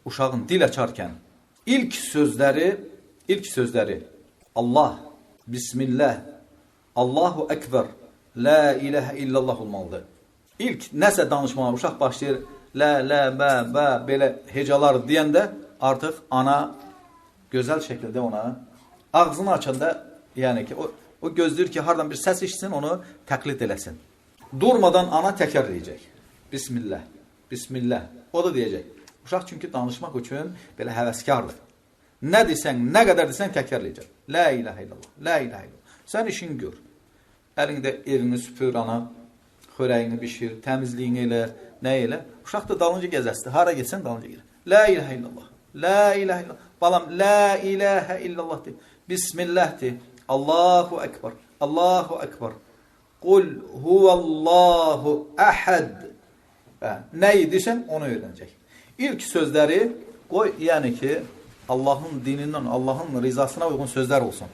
uşağın dil açarkən ilk sözləri Allah, Bismillah, Allahu Ekber, La ilahe illallah olmalıdır. İlk nəsə danışmağa uşaq başlayır, lə, bə, belə hecalar deyəndə artıq ana gözəl şəkildə ona ağzını açanda, yəni ki, o gözləyir ki, hardan bir səs işitsin, onu təqlid eləsin. Durmadan ana təkrarlayacaq. Bismillah, Bismillah. O da deyəcək. Uşaq çünki danışmaq üçün belə həvəskardır. Nə desən, nə qədər desən təkrarlayacaq. La ilahe illallah, la ilahe illallah. Sən işin gör. Əlində evini süpür, ana, xörəyini bişir, təmizliyini elə, nə elə. Uşaq da dalınca gəzəsdir. Hara getsən dalınca gəlir. La ilahe illallah, la ilahe illallah. Balam, la ilahe illallah de. Bismillah de. Allahu Ekber, Allahu Ekber. Qul huvallahu əhəd. Nə edirsən, onu öyrənəcək. İlk sözləri qoy, yəni ki, Allahın dinindən, Allahın rizasına uyğun sözlər olsun.